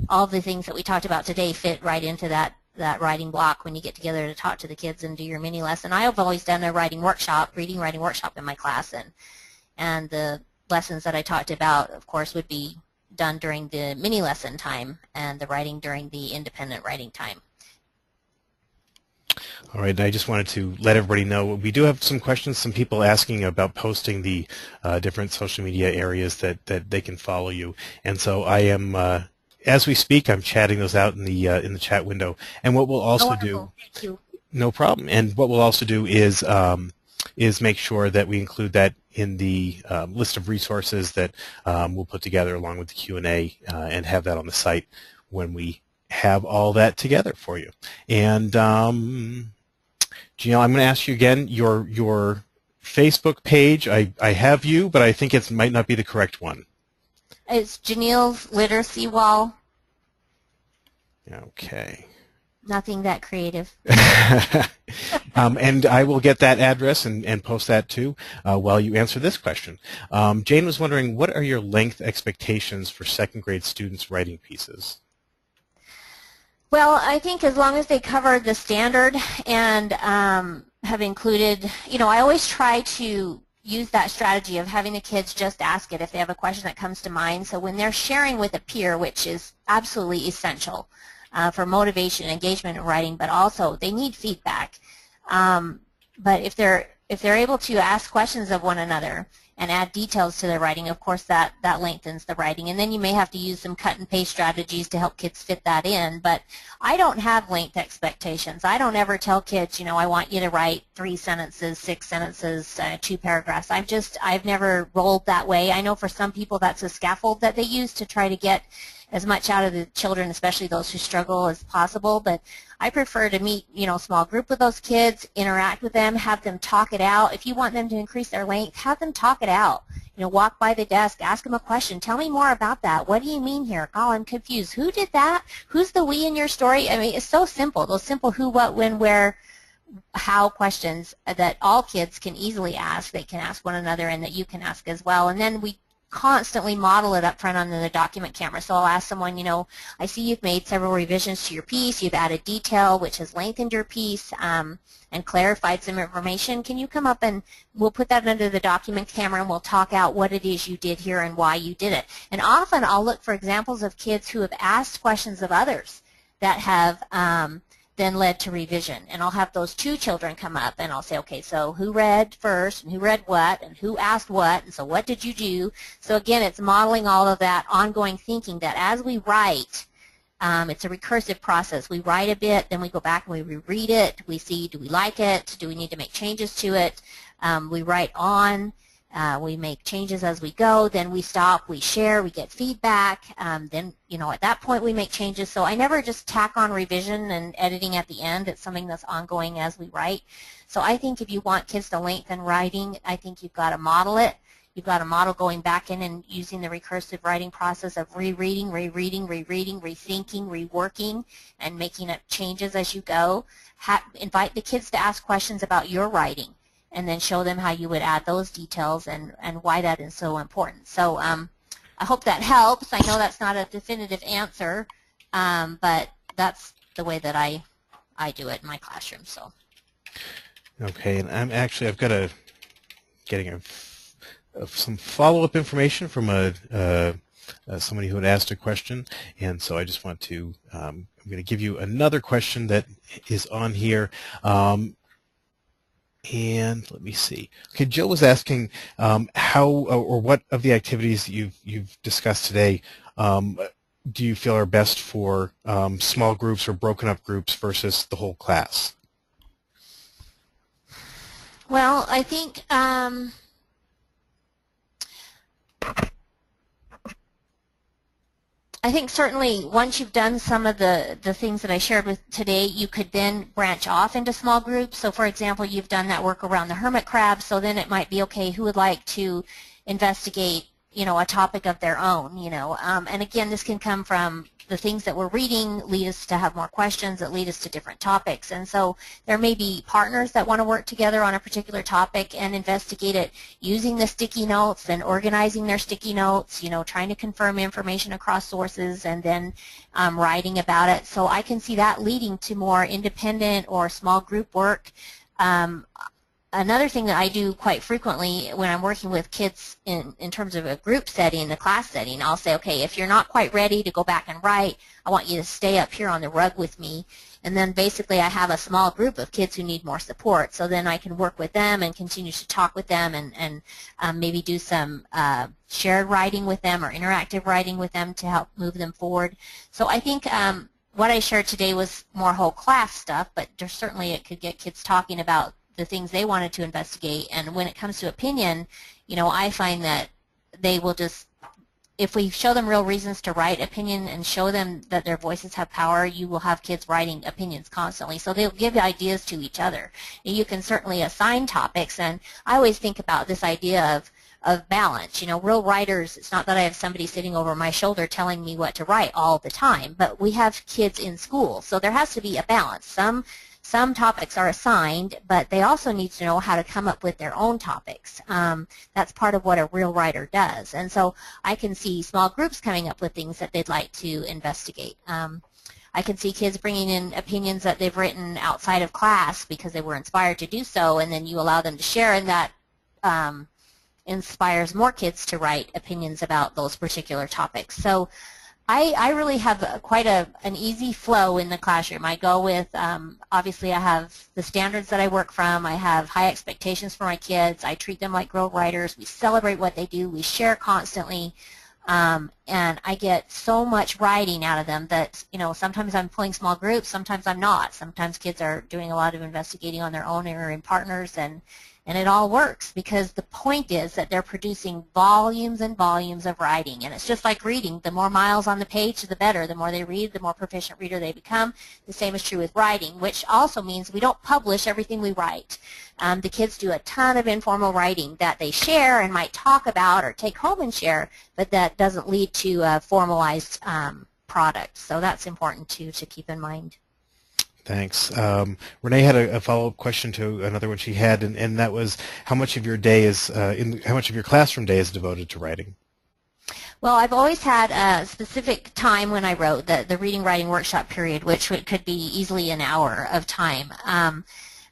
all the things that we talked about today fit right into that writing block when you get together to talk to the kids and do your mini lesson. I have always done a reading writing workshop in my class, and the lessons that I talked about, of course, would be done during the mini lesson time, and the writing during the independent writing time. All right, and I just wanted to let everybody know we do have some questions, some people asking about posting the different social media areas that they can follow you, and so I am, as we speak, I'm chatting those out in the chat window. And what we'll also do, thank you. No problem. And what we'll also do is make sure that we include that in the list of resources that we'll put together along with the Q&A and have that on the site when we have all that together for you. And Janiel, I'm going to ask you again, your Facebook page, I have you, but I think it might not be the correct one. It's Janiel's Literacy Wall. Okay. Nothing that creative. And I will get that address and post that too while you answer this question. Jane was wondering, what are your length expectations for second grade students writing pieces? Well, I think as long as they cover the standard and have included, I always try to use that strategy of having the kids just ask it if they have a question that comes to mind. So when they're sharing with a peer, which is absolutely essential for motivation, engagement in writing, but also they need feedback. But if they're able to ask questions of one another and add details to their writing, of course that lengthens the writing. And then you may have to use some cut and paste strategies to help kids fit that in. But I don't have length expectations. I don't ever tell kids, I want you to write 3 sentences, 6 sentences, 2 paragraphs. I've never rolled that way. I know for some people that's a scaffold that they use to try to get as much out of the children, especially those who struggle, as possible. But I prefer to meet, small group with those kids, interact with them, have them talk it out. If you want them to increase their length, have them talk it out. Walk by the desk, ask them a question. Tell me more about that. What do you mean here? Oh, I'm confused. Who did that? Who's the we in your story? I mean, it's so simple. Those simple who, what, when, where, how questions that all kids can easily ask. They can ask one another and that you can ask as well. And then we constantly model it up front on the document camera. So I'll ask someone, I see you've made several revisions to your piece, you've added detail which has lengthened your piece and clarified some information. Can you come up and we'll put that under the document camera and we'll talk out what it is you did here and why you did it. And often I'll look for examples of kids who have asked questions of others that have then led to revision. And I'll have those 2 children come up and I'll say, okay, so who read first and who read what and who asked what, and so what did you do? So again, it's modeling all of that ongoing thinking that as we write, it's a recursive process. We write a bit, then we go back and we reread it. We see, do we like it? Do we need to make changes to it? We write on. We make changes as we go, then we stop, we share, we get feedback, then at that point we make changes. So I never just tack on revision and editing at the end. It's something that's ongoing as we write. So I think if you want kids to lengthen writing, I think you've got to model it. You've got to model going back in and using the recursive writing process of rereading, rethinking, reworking, and making up changes as you go. Invite the kids to ask questions about your writing, and then show them how you would add those details and why that is so important. So I hope that helps. I know that's not a definitive answer, but that's the way that I do it in my classroom. So. Okay, and I've got getting some follow-up information from somebody who had asked a question, and so I just want to I'm going to give you another question that is on here. And let me see. Okay, Jill was asking how or what of the activities you've discussed today do you feel are best for small groups or broken up groups versus the whole class? Well, I think certainly once you've done some of the things that I shared with today, you could then branch off into small groups. So for example, you've done that work around the hermit crab, so then it might be, okay, who would like to investigate, a topic of their own, and again, this can come from the things that we're reading lead us to have more questions that lead us to different topics. And so there may be partners that want to work together on a particular topic and investigate it using the sticky notes and organizing their sticky notes, trying to confirm information across sources and then writing about it. So I can see that leading to more independent or small group work. Another thing that I do quite frequently when I'm working with kids in terms of a group setting, the class setting, I'll say, okay, if you're not quite ready to go back and write, I want you to stay up here on the rug with me. And then basically I have a small group of kids who need more support. So then I can work with them and continue to talk with them and maybe do some shared writing with them or interactive writing with them to help move them forward. So I think what I shared today was more whole class stuff, but certainly it could get kids talking about the things they wanted to investigate. And when it comes to opinion, I find that they will just, if we show them real reasons to write opinion and show them that their voices have power, you will have kids writing opinions constantly. So they'll give ideas to each other. And you can certainly assign topics, and I always think about this idea of balance. Real writers, it's not that I have somebody sitting over my shoulder telling me what to write all the time, but we have kids in school, so there has to be a balance. Some topics are assigned, but they also need to know how to come up with their own topics. That's part of what a real writer does. And so I can see small groups coming up with things that they'd like to investigate. I can see kids bringing in opinions that they've written outside of class because they were inspired to do so, and then you allow them to share, and that inspires more kids to write opinions about those particular topics. So I really have quite an easy flow in the classroom. I go with, obviously I have the standards that I work from. I have high expectations for my kids. I treat them like girl writers. We celebrate what they do. We share constantly. And I get so much writing out of them that, sometimes I'm pulling small groups, sometimes I'm not. Sometimes kids are doing a lot of investigating on their own or in partners, and it all works because the point is that they're producing volumes and volumes of writing. And it's just like reading. The more miles on the page, the better. The more they read, the more proficient reader they become. The same is true with writing, which also means we don't publish everything we write. The kids do a ton of informal writing that they share and might talk about or take home and share, but that doesn't lead to a formalized product. So that's important too to keep in mind. Thanks. Renee had a follow-up question to another one she had, and that was how much of your day is, how much of your classroom day is devoted to writing? Well, I've always had a specific time when I wrote the reading writing workshop period, which could be easily an hour of time.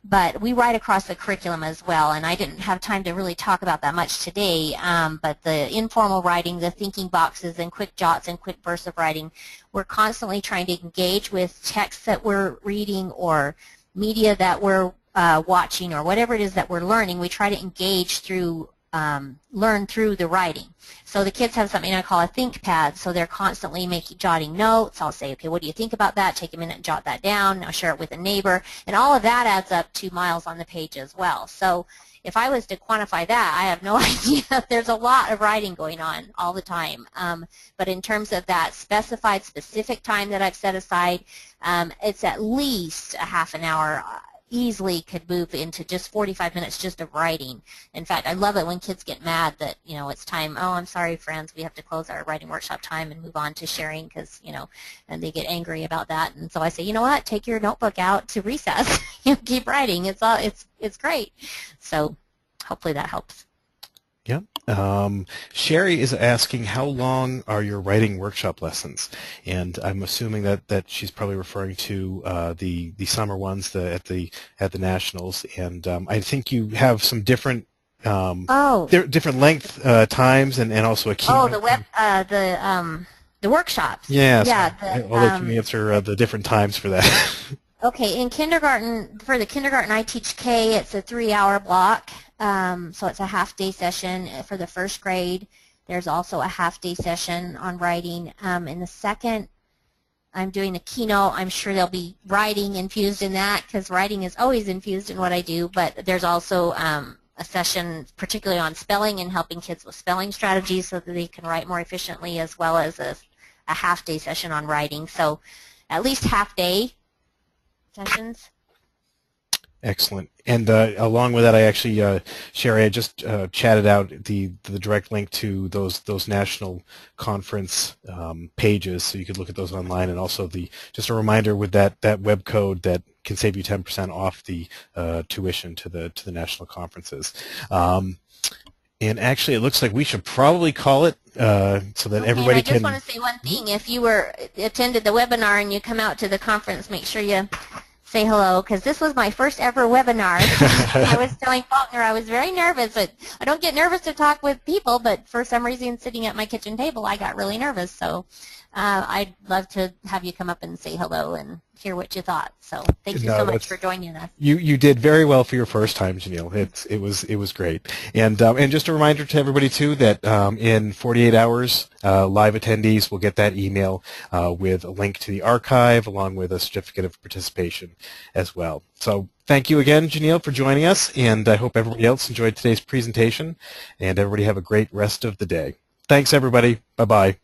But we write across the curriculum as well, and I didn't have time to really talk about that much today, but the informal writing, the thinking boxes and quick jots and quick bursts of writing, we're constantly trying to engage with texts that we're reading or media that we're watching or whatever it is that we're learning. We try to engage through, learn through the writing. So the kids have something I call a think pad, so they're constantly jotting notes. I'll say, okay, what do you think about that? Take a minute and jot that down. I'll share it with a neighbor. And all of that adds up to miles on the page as well. So if I was to quantify that, I have no idea. There's a lot of writing going on all the time. But in terms of that specified, specific time that I've set aside, it's at least a half an hour. Easily could move into just 45 minutes just of writing. In fact, I love it when kids get mad that, it's time, oh, I'm sorry, friends, we have to close our writing workshop time and move on to sharing because, and they get angry about that. And so I say, you know what, take your notebook out to recess. Keep writing. It's great. So hopefully that helps. Yeah. Sherry is asking, how long are your writing workshop lessons? And I'm assuming that she's probably referring to the summer ones at the nationals. And I think you have some different different length times and also a key. Oh, the workshops. Yes. Yeah. I'll let you answer the different times for that. Okay, in kindergarten, for the kindergarten I teach K, it's a 3-hour block. So it's a half-day session. For the first grade, there's also a half-day session on writing. In the second, I'm doing a keynote. I'm sure there'll be writing infused in that because writing is always infused in what I do, but there's also a session particularly on spelling and helping kids with spelling strategies so that they can write more efficiently, as well as a half-day session on writing. So at least half-day sessions. Excellent. And along with that, I actually, Sherry, I just chatted out the direct link to those national conference pages, so you could look at those online, and also just a reminder with that web code that can save you 10% off the tuition to the national conferences. And actually, it looks like we should probably call it so that everybody can. I just want to say one thing. If you attended the webinar and you come out to the conference, make sure you say hello, because this was my first ever webinar. I was telling Faulkner I was very nervous, but I don't get nervous to talk with people, but for some reason sitting at my kitchen table I got really nervous. So I'd love to have you come up and say hello and hear what you thought. So thank you so much for joining us. You did very well for your first time, Janiel. It was great. And just a reminder to everybody too that in 48 hours, live attendees will get that email with a link to the archive along with a certificate of participation as well. So thank you again, Janiel, for joining us, and I hope everybody else enjoyed today's presentation, and everybody have a great rest of the day. Thanks, everybody. Bye-bye.